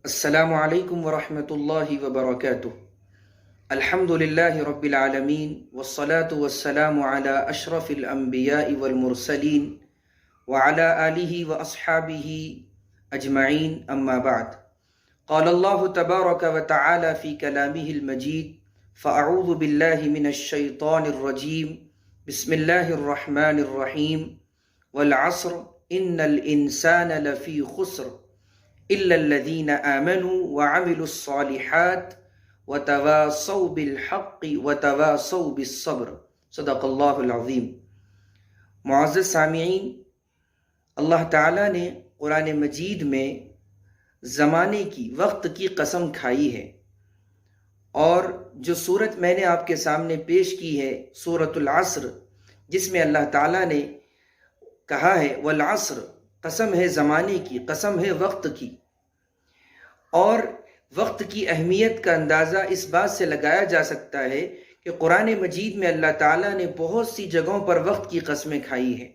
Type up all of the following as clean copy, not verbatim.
السلام علیکم ورحمۃ اللہ وبرکاتہ۔ الحمد للہ رب العالمین والصلاة والسلام علی اشرف الانبیاء والمرسلین وعلی آلہ واصحابہ اجمعین، اما بعد۔ قال اللہ تبارک وتعالی فی کلامہ المجید فاعوذ باللہ من الشیطان الرجیم بسم اللہ الرحمن الرحیم والعصر ان الانسان لفی خسر إلا الذين آمنوا وعملوا الصالحات وتواصوا بالحق وتواصوا بالصبر، صدق اللہ العظیم۔ معزز سامعین، اللہ تعالیٰ نے قرآن مجید میں زمانے کی، وقت کی قسم کھائی ہے، اور جو صورت میں نے آپ کے سامنے پیش کی ہے سورۃ العصر، جس میں اللہ تعالیٰ نے کہا ہے والعصر، قسم ہے زمانے کی، قسم ہے وقت کی۔ اور وقت کی اہمیت کا اندازہ اس بات سے لگایا جا سکتا ہے کہ قرآن مجید میں اللہ تعالیٰ نے بہت سی جگہوں پر وقت کی قسمیں کھائی ہیں۔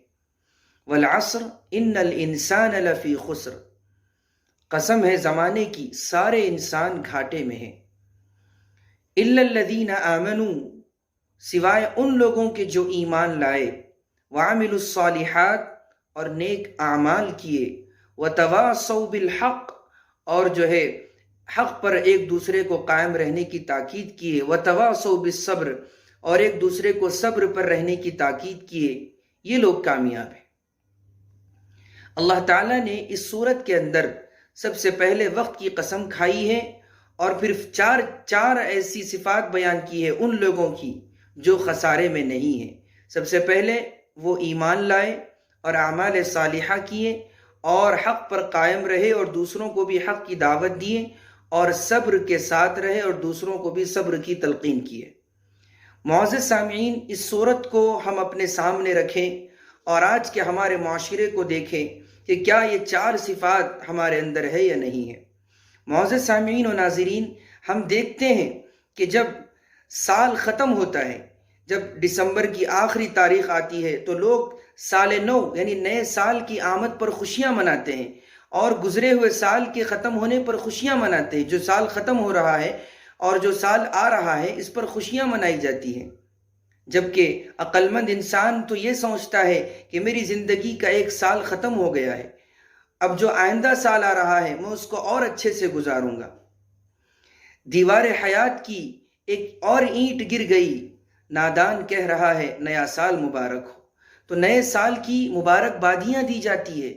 والعصر ان الانسان لفی خسر، قسم ہے زمانے کی، سارے انسان گھاٹے میں ہیں۔ الا الذین آمنوا، سوائے ان لوگوں کے جو ایمان لائے، وعملوا الصالحات، اور نیک اعمال کیے، وتواصوا بالحق، اور جو ہے حق پر ایک دوسرے کو قائم رہنے کی تاکید کیے، وتواصوا بالصبر، اور ایک دوسرے کو صبر پر رہنے کی تاکید کیے، یہ لوگ کامیاب ہیں۔ اللہ تعالیٰ نے اس صورت کے اندر سب سے پہلے وقت کی قسم کھائی ہے، اور پھر چار ایسی صفات بیان کی ہے ان لوگوں کی جو خسارے میں نہیں ہیں۔ سب سے پہلے وہ ایمان لائے اور اعمال صالحہ کیے، اور حق پر قائم رہے اور دوسروں کو بھی حق کی دعوت دیے، اور صبر کے ساتھ رہے اور دوسروں کو بھی صبر کی تلقین کیے۔ معزز سامعین، اس صورت کو ہم اپنے سامنے رکھیں اور آج کے ہمارے معاشرے کو دیکھیں کہ کیا یہ چار صفات ہمارے اندر ہے یا نہیں ہے۔ معزز سامعین و ناظرین، ہم دیکھتے ہیں کہ جب سال ختم ہوتا ہے، جب دسمبر کی آخری تاریخ آتی ہے، تو لوگ سال نو یعنی نئے سال کی آمد پر خوشیاں مناتے ہیں، اور گزرے ہوئے سال کے ختم ہونے پر خوشیاں مناتے ہیں۔ جو سال ختم ہو رہا ہے اور جو سال آ رہا ہے، اس پر خوشیاں منائی جاتی ہیں، جبکہ عقل مند انسان تو یہ سوچتا ہے کہ میری زندگی کا ایک سال ختم ہو گیا ہے، اب جو آئندہ سال آ رہا ہے میں اس کو اور اچھے سے گزاروں گا۔ دیوار حیات کی ایک اور اینٹ گر گئی، نادان کہہ رہا ہے نیا سال مبارک ہو۔ تو نئے سال کی مبارکبادیاں دی جاتی ہے۔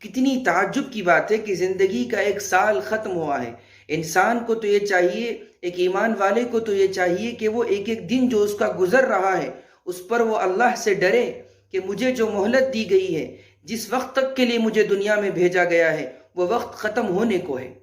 کتنی تعجب کی بات ہے کہ زندگی کا ایک سال ختم ہوا ہے۔ انسان کو تو یہ چاہیے، ایک ایمان والے کو تو یہ چاہیے کہ وہ ایک ایک دن جو اس کا گزر رہا ہے اس پر وہ اللہ سے ڈرے کہ مجھے جو مہلت دی گئی ہے، جس وقت تک کے لیے مجھے دنیا میں بھیجا گیا ہے، وہ وقت ختم ہونے کو ہے۔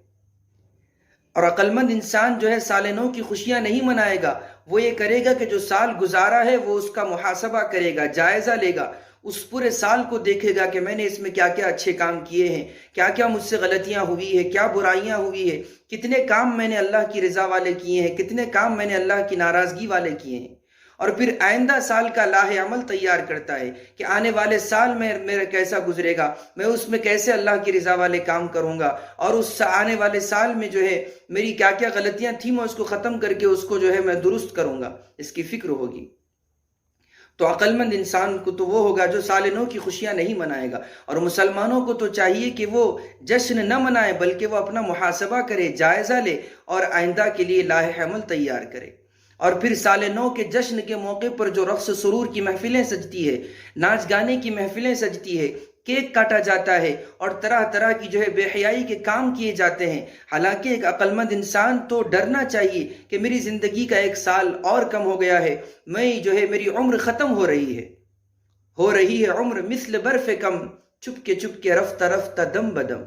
اور عقل مند انسان جو ہے سال نو کی خوشیاں نہیں منائے گا، وہ یہ کرے گا کہ جو سال گزارا ہے وہ اس کا محاسبہ کرے گا، جائزہ لے گا، اس پورے سال کو دیکھے گا کہ میں نے اس میں کیا کیا اچھے کام کیے ہیں، کیا کیا مجھ سے غلطیاں ہوئی ہیں، کیا برائیاں ہوئی ہیں، کتنے کام میں نے اللہ کی رضا والے کیے ہیں، کتنے کام میں نے اللہ کی ناراضگی والے کیے ہیں۔ اور پھر آئندہ سال کا لاہ عمل تیار کرتا ہے کہ آنے والے سال میں میرا کیسا گزرے گا، میں اس میں کیسے اللہ کی رضا والے کام کروں گا، اور اس آنے والے سال میں جو ہے میری کیا کیا غلطیاں تھیں میں اس کو ختم کر کے اس کو جو ہے میں درست کروں گا، اس کی فکر ہوگی۔ تو عقل مند انسان کو تو وہ ہوگا جو سال نو کی خوشیاں نہیں منائے گا، اور مسلمانوں کو تو چاہیے کہ وہ جشن نہ منائے بلکہ وہ اپنا محاسبہ کرے، جائزہ لے، اور آئندہ کے لیے لاہ عمل تیار کرے۔ اور پھر سال نو کے جشن کے موقع پر جو رقص سرور کی محفلیں سجتی ہے، ناچ گانے کی محفلیں سجتی ہے، کیک کاٹا جاتا ہے، اور طرح طرح کی جو ہے بے حیائی کے کام کیے جاتے ہیں، حالانکہ ایک عقل مند انسان تو ڈرنا چاہیے کہ میری زندگی کا ایک سال اور کم ہو گیا ہے، میں جو ہے میری عمر ختم ہو رہی ہے عمر مثل برف کم، چپ کے رفتہ رفتہ دم بدم۔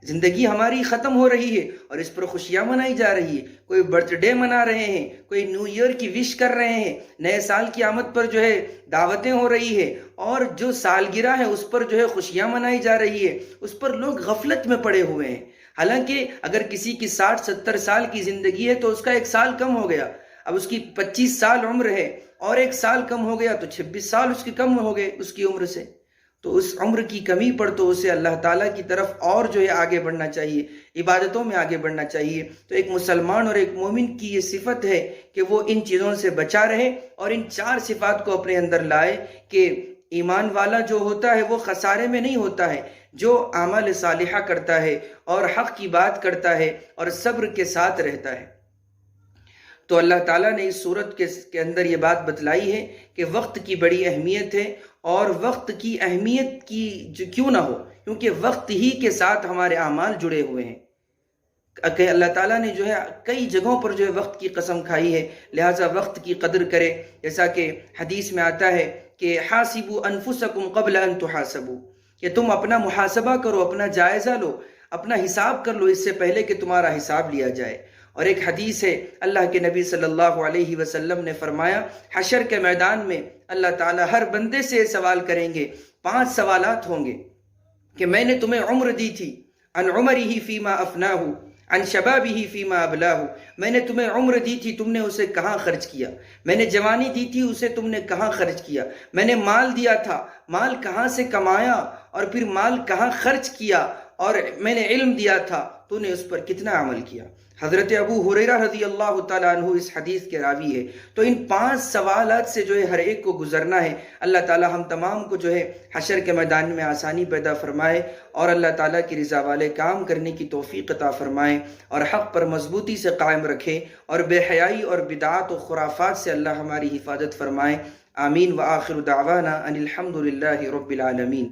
زندگی ہماری ختم ہو رہی ہے اور اس پر خوشیاں منائی جا رہی ہے، کوئی برتھ ڈے منا رہے ہیں، کوئی نیو ایئر کی وش کر رہے ہیں، نئے سال کی آمد پر جو ہے دعوتیں ہو رہی ہے، اور جو سالگرہ ہے اس پر جو ہے خوشیاں منائی جا رہی ہے، اس پر لوگ غفلت میں پڑے ہوئے ہیں۔ حالانکہ اگر کسی کی 60-70 سال کی زندگی ہے تو اس کا ایک سال کم ہو گیا، اب اس کی 25 سال عمر ہے اور ایک سال کم ہو گیا تو 26 سال اس کے کم ہو گئے اس کی عمر سے۔ تو اس عمر کی کمی پر تو اسے اللہ تعالیٰ کی طرف اور جو ہے آگے بڑھنا چاہیے، عبادتوں میں آگے بڑھنا چاہیے۔ تو ایک مسلمان اور ایک مومن کی یہ صفت ہے کہ وہ ان چیزوں سے بچا رہے اور ان 4 صفات کو اپنے اندر لائے کہ ایمان والا جو ہوتا ہے وہ خسارے میں نہیں ہوتا ہے، جو اعمال صالحہ کرتا ہے اور حق کی بات کرتا ہے اور صبر کے ساتھ رہتا ہے۔ تو اللہ تعالیٰ نے اس صورت کے اندر یہ بات بتلائی ہے کہ وقت کی بڑی اہمیت ہے، اور وقت کی اہمیت کی جو کیوں نہ ہو، کیونکہ وقت ہی کے ساتھ ہمارے اعمال جڑے ہوئے ہیں۔ کہ اللہ تعالیٰ نے جو ہے کئی جگہوں پر جو ہے وقت کی قسم کھائی ہے، لہٰذا وقت کی قدر کرے، جیسا کہ حدیث میں آتا ہے کہ حاسبوا انفسکم قبل ان تحاسبوا، کہ تم اپنا محاسبہ کرو، اپنا جائزہ لو، اپنا حساب کر لو اس سے پہلے کہ تمہارا حساب لیا جائے۔ اور ایک حدیث ہے، اللہ کے نبی صلی اللہ علیہ وسلم نے فرمایا، حشر کے میدان میں اللہ تعالیٰ ہر بندے سے سوال کریں گے، 5 سوالات ہوں گے کہ میں نے تمہیں عمر دی تھی، عن عمرہ فیما افناہ، عن شبابہ فیما ابلاہ، میں نے تمہیں عمر دی تھی، تم نے اسے کہاں خرچ کیا؟ میں نے جوانی دی تھی، اسے تم نے کہاں خرچ کیا؟ میں نے مال دیا تھا، مال کہاں سے کمایا اور پھر مال کہاں خرچ کیا؟ اور میں نے علم دیا تھا، تو نے اس پر کتنا عمل کیا؟ حضرت ابو ہریرہ رضی اللہ تعالیٰ عنہ اس حدیث کے راوی ہے۔ تو ان 5 سوالات سے جو ہے ہر ایک کو گزرنا ہے۔ اللہ تعالیٰ ہم تمام کو جو ہے حشر کے میدان میں آسانی پیدا فرمائے، اور اللہ تعالیٰ کی رضا والے کام کرنے کی توفیق عطا فرمائے، اور حق پر مضبوطی سے قائم رکھے، اور بے حیائی اور بدعات و خرافات سے اللہ ہماری حفاظت فرمائے۔ آمین۔ وآخر دعوانا ان الحمد للہ رب العالمین۔